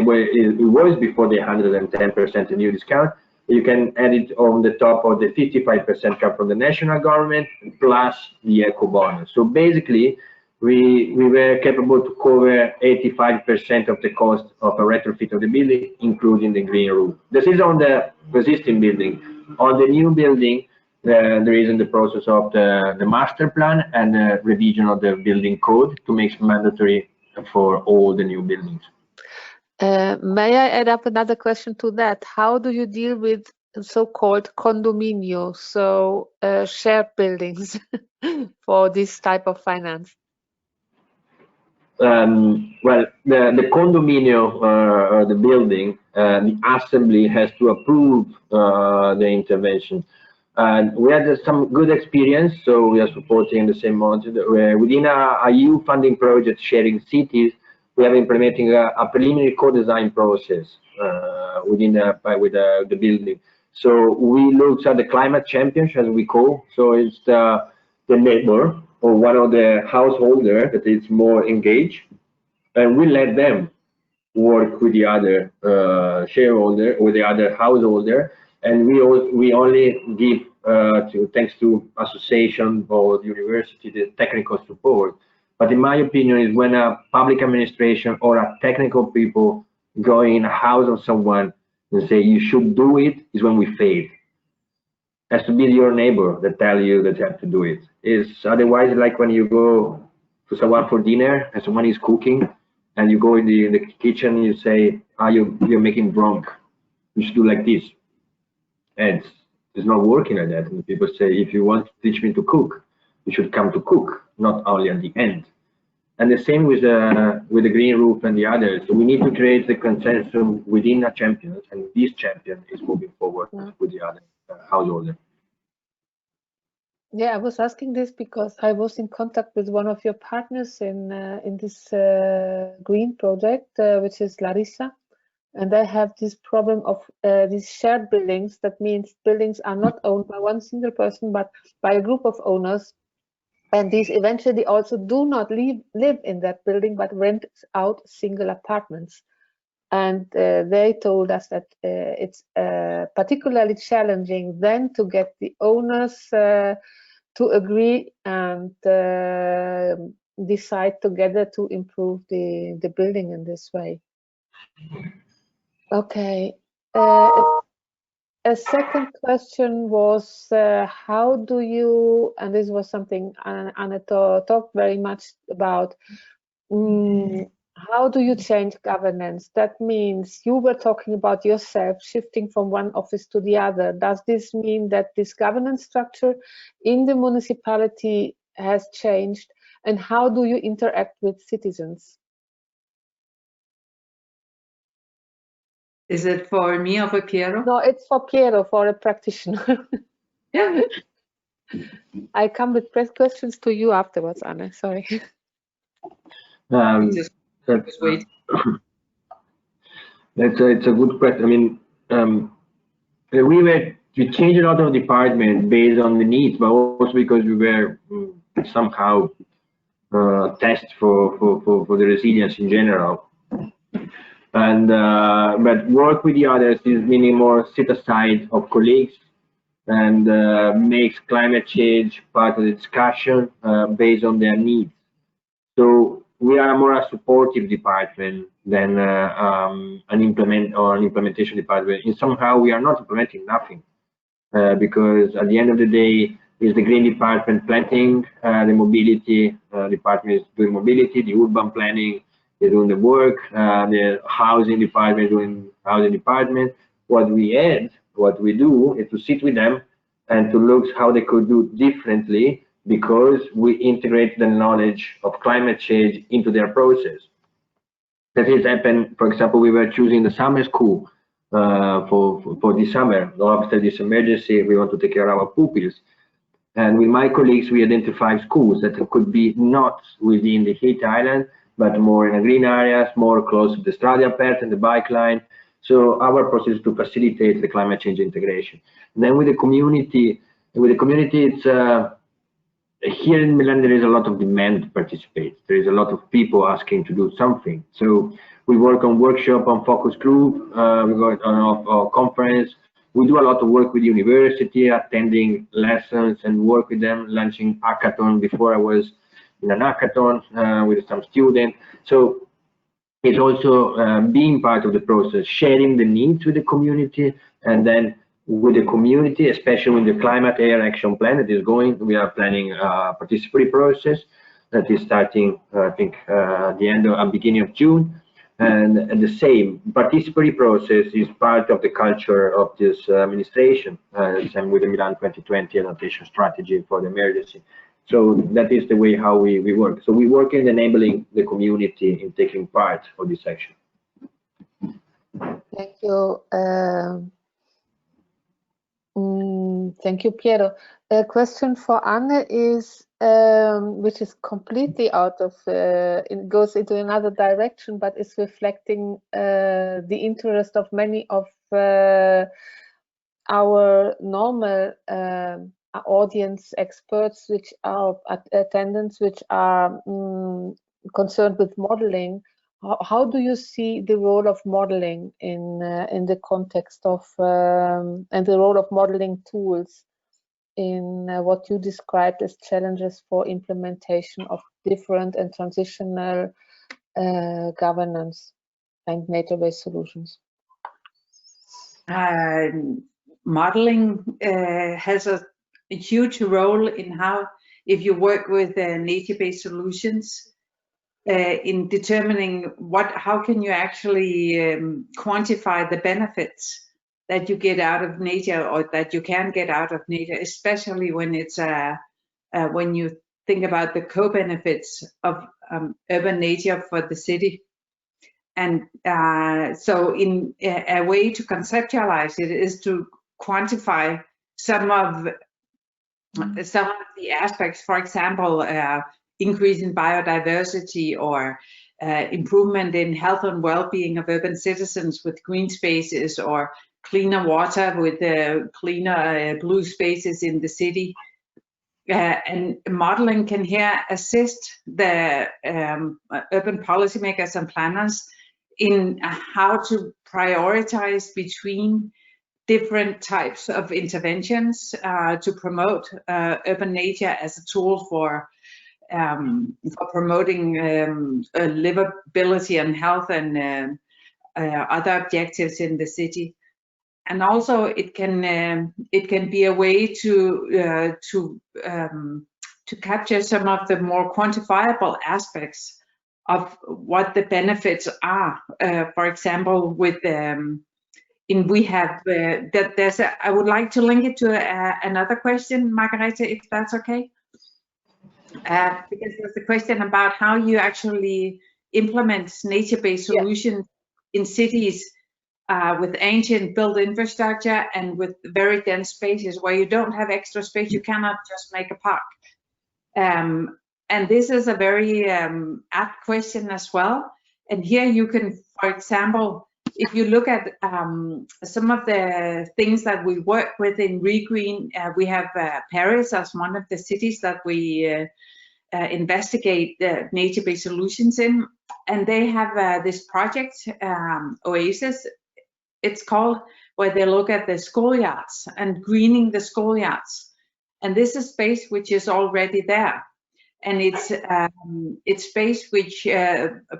where it was before the 110% new discount, you can add it on the top of the 55% come from the national government plus the eco bonus. So basically, we were capable to cover 85% of the cost of a retrofit of the building, including the green roof. This is on the existing building. On the new building, there is in the process of the master plan and the revision of the building code to make it mandatory for all the new buildings. May I add up another question to that? How do you deal with so-called condominio, so shared buildings for this type of finance? Well, the condominio, the building, the assembly has to approve the intervention. And we had some good experience, so we are supporting the same model. Within a EU funding project, Sharing Cities, we are implementing a preliminary co-design process within with the building. So we looked at the climate champions, as we call. So it's the neighbor or one of the householder that is more engaged, and we let them work with the other shareholder or the other householder, and we only give thanks to association or university the technical support. But in my opinion, is when a public administration or a technical people go in a house of someone and say you should do it, is when we fail. It has to be your neighbor that tell you that you have to do it. It's otherwise like when you go to someone for dinner and someone is cooking and you go in the kitchen and you say, you're making drunk, you should do like this. And it's not working like that. And people say, if you want to teach me to cook, you should come to cook, not only at the end. And the same with the green roof and the others. So we need to create the consensus within a champion, and this champion is moving forward with the other householder. Yeah, I was asking this because I was in contact with one of your partners in this green project, which is Larissa, and they have this problem of these shared buildings. That means buildings are not owned by one single person, but by a group of owners. And these eventually also do not live in that building, but rent out single apartments. And they told us that it's particularly challenging then to get the owners to agree and decide together to improve the building in this way. Okay. A second question was, how do you, and this was something Anna talked very much about, how do you change governance? That means you were talking about yourself shifting from one office to the other. Does this mean that this governance structure in the municipality has changed? and how do you interact with citizens? Is it for me or for Piero? No, it's for Piero, for a practitioner. Yeah. I come with questions to you afterwards, Anne. Sorry. Just wait. It's a good question. I mean, we changed a lot of departments based on the needs, but also because we were somehow test for the resilience in general. And but work with the others is meaning more set aside of colleagues and makes climate change part of the discussion based on their needs. So we are more a supportive department than an implementation department. And somehow we are not implementing nothing because at the end of the day, is the green department planning, the mobility department is doing mobility, the urban planning is doing the work, the housing department is doing housing department. What we do is to sit with them and to look how they could do differently, because we integrate the knowledge of climate change into their process. That has happened, for example, we were choosing the summer school for this summer. After this emergency, we want to take care of our pupils. And with my colleagues, we identified schools that could be not within the heat island, but more in the green areas, more close to the Strada Aperta and the bike line. So our process is to facilitate the climate change integration. And then with the community, it's here in Milan, there is a lot of demand to participate. There is a lot of people asking to do something. So we work on workshop, on focus group, we go on a conference. We do a lot of work with the university, attending lessons and work with them, launching hackathon. Before I was in an hackathon with some students. So it's also being part of the process, sharing the needs with the community, and then with the community, especially with the climate air action plan that is going, we are planning a participatory process that is starting, I think, beginning of June. And the same participatory process is part of the culture of this administration, same with the Milan 2020 adaptation strategy for the emergency. So that is the way how we work. So we work in enabling the community in taking part of this action. Thank you. Thank you, Piero. A question for Anne is, which is completely out of, it goes into another direction, but is reflecting the interest of many of our normal audience experts, which are attendants, which are concerned with modeling. How do you see the role of modeling in the context of and the role of modeling tools in what you described as challenges for implementation of different and transitional governance and nature-based solutions? Modeling has a huge role in how, if you work with nature-based solutions, in determining how can you actually quantify the benefits that you get out of nature, or that you can get out of nature, especially when it's when you think about the co-benefits of urban nature for the city. And so in a way to conceptualize it is to quantify some of the aspects, for example, increase in biodiversity, or improvement in health and well-being of urban citizens with green spaces, or cleaner water with cleaner blue spaces in the city. And modeling can here assist the urban policymakers and planners in how to prioritize between different types of interventions to promote urban nature as a tool for promoting livability and health and other objectives in the city. And also it can be a way to capture some of the more quantifiable aspects of what the benefits are. For example, with we have that there's I would like to link it to another question, Margaretha, if that's okay. because there's a question about how you actually implement nature-based solutions in cities with ancient built infrastructure and with very dense spaces where you don't have extra space. You cannot just make a park. And this is a very apt question as well. And here you can, for example, if you look at some of the things that we work with in Regreen, we have Paris as one of the cities that we investigate nature-based solutions in. And they have this project, Oasis, it's called, where they look at the schoolyards and greening the schoolyards. And this is space which is already there. And it's space which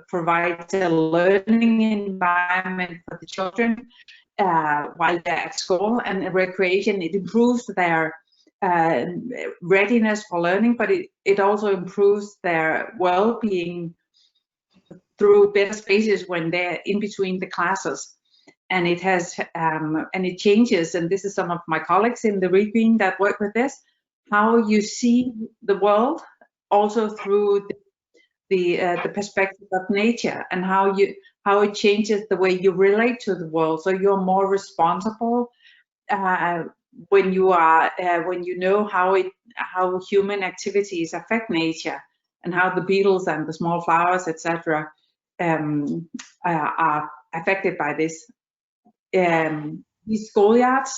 provides a learning environment for the children while they're at school, and recreation. It improves their readiness for learning, but it also improves their well-being through better spaces when they're in between the classes. And it has and it changes, and this is some of my colleagues in the Regreen that work with this, how you see the world also through the perspective of nature, and how it changes the way you relate to the world. So you're more responsible when you know how human activities affect nature, and how the beetles and the small flowers, etc., are affected by this. These schoolyards,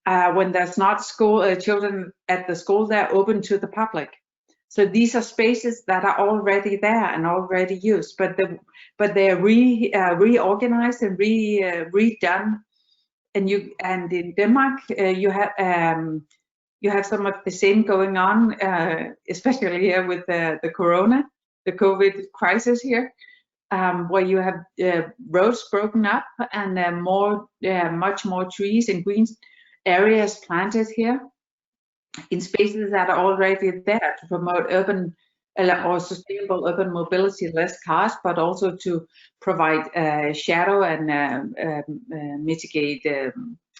when there's not children at the school, they're open to the public. So these are spaces that are already there and already used, but they're reorganized and redone. And in Denmark, you have some of the same going on, especially here with the COVID crisis here, where you have roads broken up and much more trees and green areas planted here in spaces that are already there to promote urban or sustainable urban mobility, less cars, but also to provide shadow and mitigate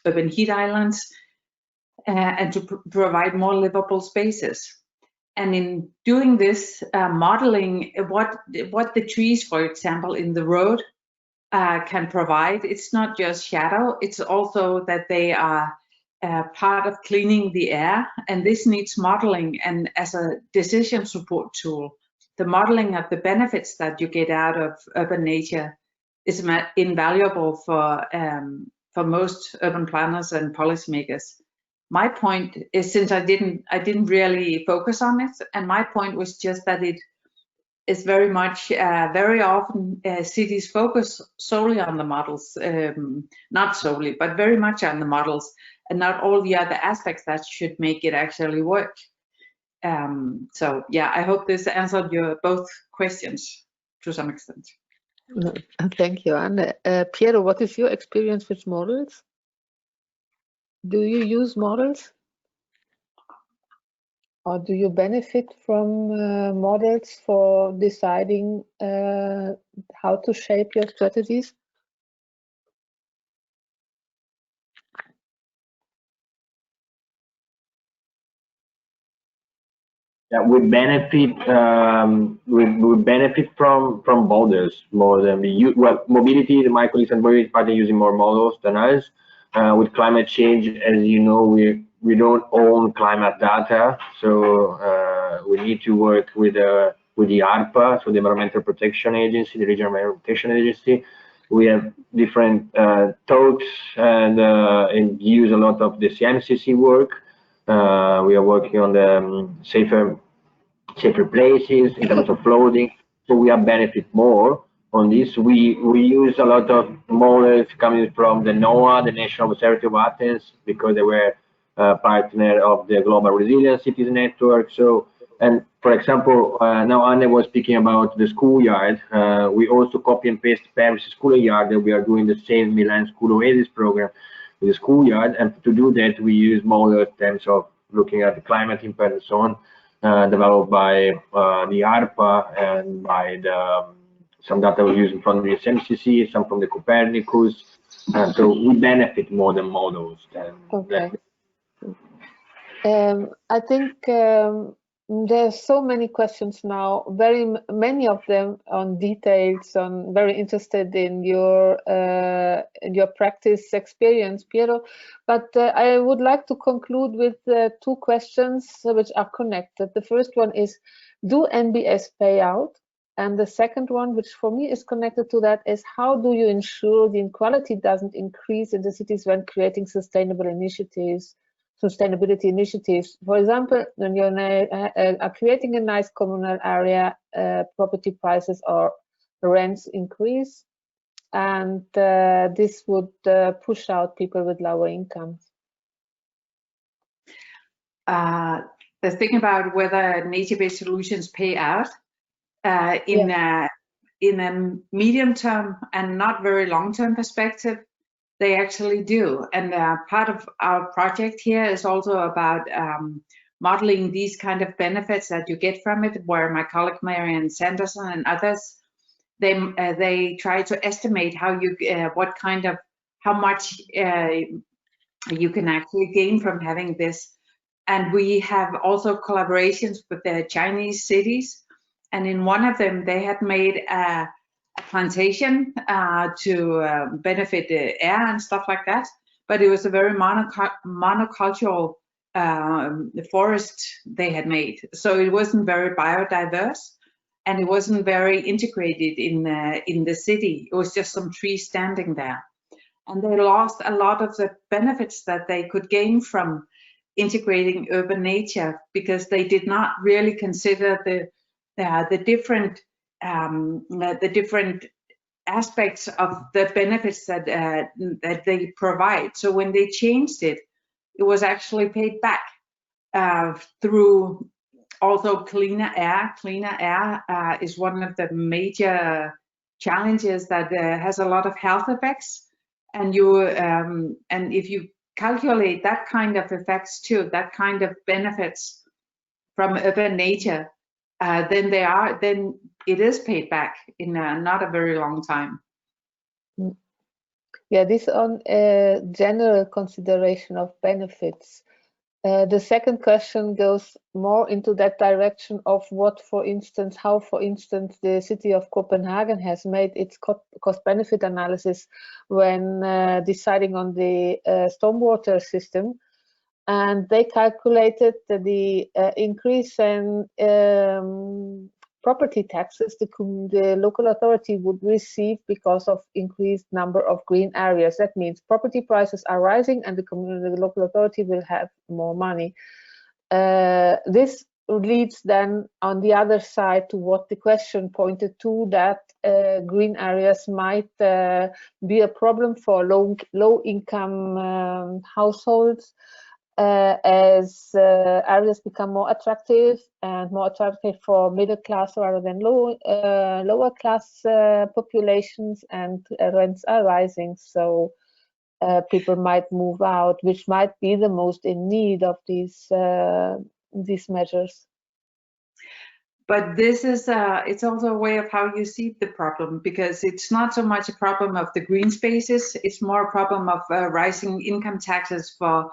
urban heat islands, and to provide more livable spaces. And in doing this modeling, what the trees, for example, in the road can provide, it's not just shadow, it's also that they are part of cleaning the air, and this needs modeling. And as a decision support tool, the modeling of the benefits that you get out of urban nature is invaluable for most urban planners and policymakers. My point is, since I didn't really focus on it, and my point was just that it is very much, very often cities focus solely on the models, not solely, but very much on the models, and not all the other aspects that should make it actually work. So yeah, I hope this answered your both questions to some extent. Thank you, Anne. Piero, what is your experience with models? Do you use models? Or do you benefit from models for deciding how to shape your strategies? Yeah, we benefit from models more than we use. Well, mobility, my colleagues and Breil are using more models than us. With climate change, as you know, we don't own climate data, so we need to work with the ARPA, so the Environmental Protection Agency, the Regional Environmental Protection Agency. We have different talks and use a lot of the CMCC work. We are working on the safer places in terms of flooding, so we are benefit more on this. We use a lot of models coming from the NOAA, the National Observatory of Athens, because they were partner of the Global Resilient Cities Network. So, and for example, now Anne was speaking about the schoolyard. We also copy and paste Paris schoolyard, that we are doing the same Milan School Oasis program with the schoolyard. And to do that, we use models in terms of looking at the climate impact and so on, developed by the ARPA and by some data we're using from the CMCC, some from the Copernicus. So we benefit more than models. Okay. I think There's so many questions now, very many of them on details, on very interested in your practice experience, Piero. But I would like to conclude with two questions which are connected. The first one is, do NBS pay out? And the second one, which for me is connected to that, is how do you ensure the inequality doesn't increase in the cities when creating sustainability initiatives? For example, when you're creating a nice communal area, property prices or rents increase, and this would push out people with lower incomes. The thing about whether nature-based solutions pay out in a medium term and not very long-term perspective, they actually do. And part of our project here is also about modeling these kind of benefits that you get from it, where my colleague Marianne Sanderson and others, they try to estimate how you how much you can actually gain from having this. And we have also collaborations with the Chinese cities, and in one of them they had made a plantation to benefit the air and stuff like that, but it was a very monocultural forest they had made, so it wasn't very biodiverse and it wasn't very integrated in the city. It was just some trees standing there, and they lost a lot of the benefits that they could gain from integrating urban nature, because they did not really consider the different aspects of the benefits that they provide. So when they changed it, it was actually paid back through also cleaner air. Cleaner air is one of the major challenges that has a lot of health effects, and if you calculate that kind of effects too, that kind of benefits from urban nature, then it is paid back in not a very long time. Yeah, this on a general consideration of benefits. The second question goes more into that direction of how, for instance, the city of Copenhagen has made its cost-benefit analysis when deciding on the stormwater system. And they calculated the increase in property taxes the local authority would receive because of increased number of green areas. That means property prices are rising and the local authority will have more money. This leads then on the other side to what the question pointed to, that green areas might be a problem for low income households. As areas become more attractive for middle class rather than lower class populations, and rents are rising, so people might move out, which might be the most in need of these measures. But this is it's also a way of how you see the problem, because it's not so much a problem of the green spaces, it's more a problem of rising income taxes for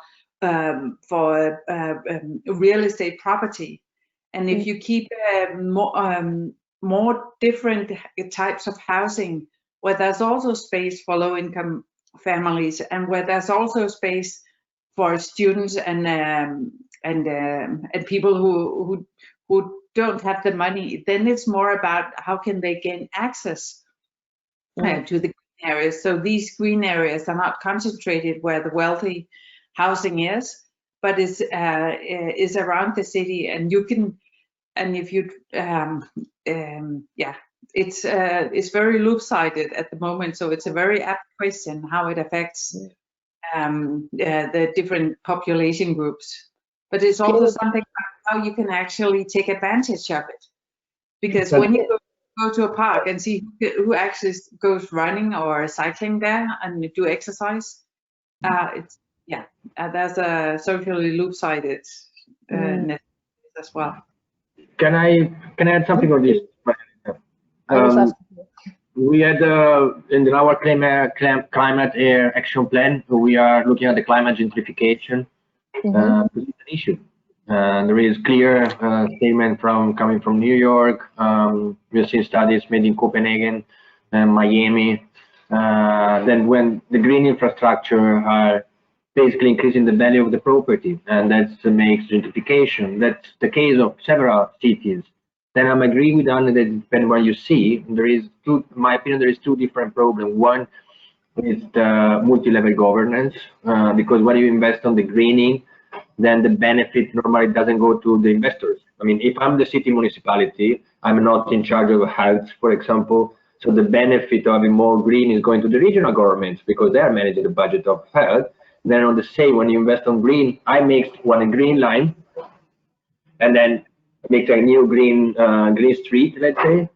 real estate property. And if you keep more different types of housing, where there's also space for low income families, and where there's also space for students and people who don't have the money, then it's more about how can they gain access to the green areas. So these green areas are not concentrated where the wealthy housing is, but is around the city, and you can, and if you it's very loop-sided at the moment, so it's a very apt question how it affects the different population groups. But it's also something how you can actually take advantage of it, because when you go to a park and see who actually goes running or cycling there and do exercise, it's there's a socially loop-sided as well. Can I add something on this? We had in our climate action plan, we are looking at the climate gentrification. It's an issue. There is clear statement coming from New York. We've seen studies made in Copenhagen and Miami. Then when the green infrastructure are basically increasing the value of the property, and that makes gentrification. That's the case of several cities. Then I'm agreeing with Anna that depending on what you see, there is in my opinion, there is two different problems. One is the multi-level governance, because when you invest on the greening, then the benefit normally doesn't go to the investors. I mean, if I'm the city municipality, I'm not in charge of health, for example, so the benefit of having more green is going to the regional governments because they are managing the budget of health. Then on the same, when you invest on green, I make one green line and then make a new green street, let's say,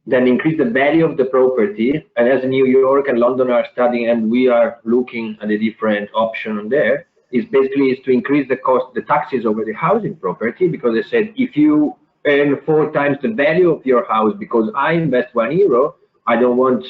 then increase the value of the property. And as New York and London are studying, and we are looking at the different option there, is basically to increase the cost, the taxes over the housing property, because they said if you earn 4 times the value of your house because I invest €1, I don't want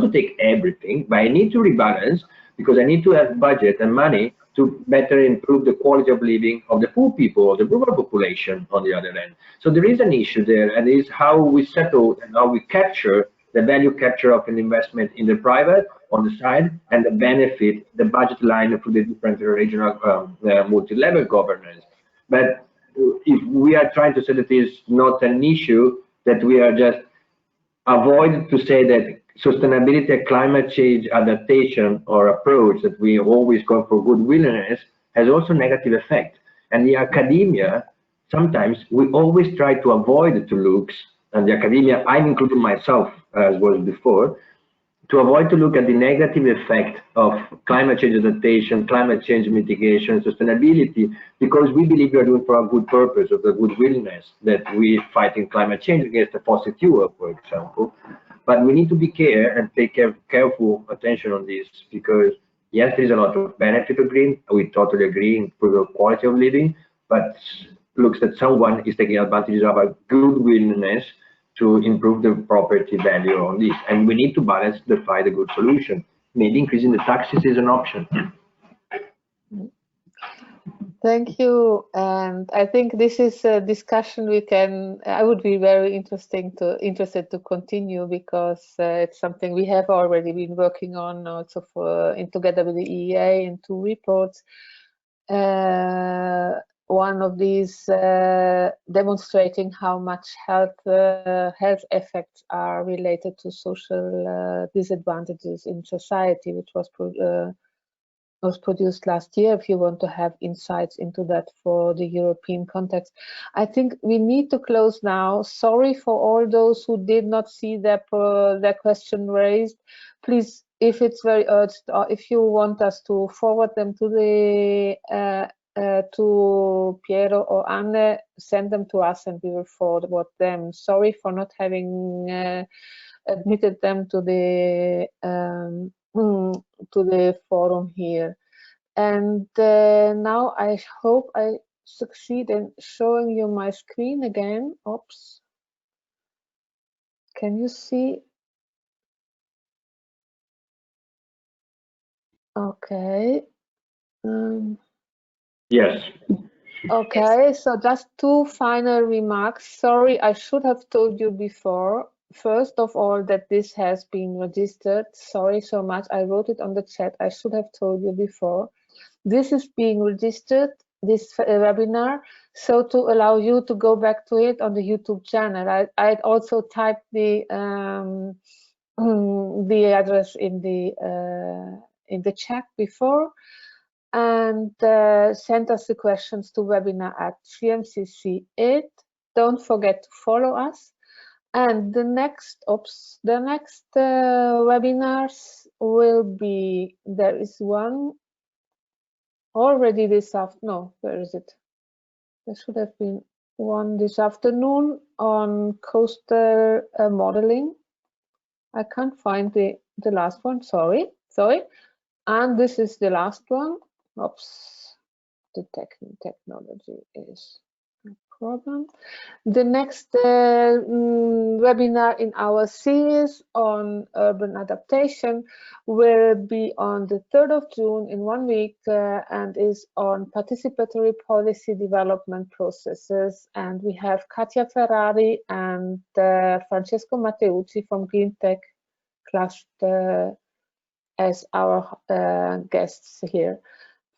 to take everything, but I need to rebalance because I need to have budget and money to better improve the quality of living of the poor people or the rural population on the other end. So there is an issue there, and it is how we settle and how we capture the value capture of an investment in the private on the side, and the benefit, the budget line for the different regional multi-level governance. But if we are trying to say that it is not an issue, that we are just avoid to say that sustainability, climate change, adaptation, or approach that we always go for good willingness has also negative effect. And the academia, sometimes we always try to avoid to look, and the academia, I'm including myself as was before, to avoid to look at the negative effect of climate change adaptation, climate change mitigation, sustainability, because we believe we are doing for a good purpose, of the good willingness, that we fighting climate change against the fossil fuel, for example. But we need to be careful attention on this, because yes, there is a lot of benefit of green. We totally agree for the quality of living, but looks that someone is taking advantage of a good willingness to improve the property value on this. And we need to balance to find a good solution. Maybe increasing the taxes is an option. Thank you. And I think this is a discussion I would be very interested to continue, because it's something we have already been working on also together with the EEA in 2 reports. One of these demonstrating how much health effects are related to social disadvantages in society, which was produced last year, if you want to have insights into that for the European context. I think we need to close now. Sorry for all those who did not see their question raised. Please, if it's very urgent, or if you want us to forward them to Piero or Anne, send them to us and we will forward them. Sorry for not having admitted them to the forum here. And now I hope I succeed in showing you my screen again. Oops. Can you see? Okay. Yes. Okay, so just 2 final remarks. Sorry, I should have told you before. First of all, that this has been registered. Sorry so much. I wrote it on the chat. I should have told you before. This is being registered, this webinar, so to allow you to go back to it on the YouTube channel. I also typed the address in the chat before, and send us the questions to webinar@CMCC. Don't forget to follow us. And the next webinars will be, there is one already this afternoon. No, where is it? There should have been one this afternoon on coastal modeling. I can't find the last one. Sorry. And this is the last one. Oops, the technology is a problem. The next webinar in our series on urban adaptation will be on the 3rd of June in 1 week and is on participatory policy development processes. And we have Katia Ferrari and Francesco Matteucci from Green Tech Cluster as our guests here.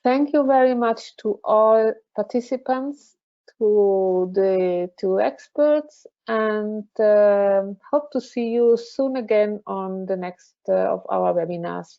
Thank you very much to all participants, to the two experts, and hope to see you soon again on the next of our webinars.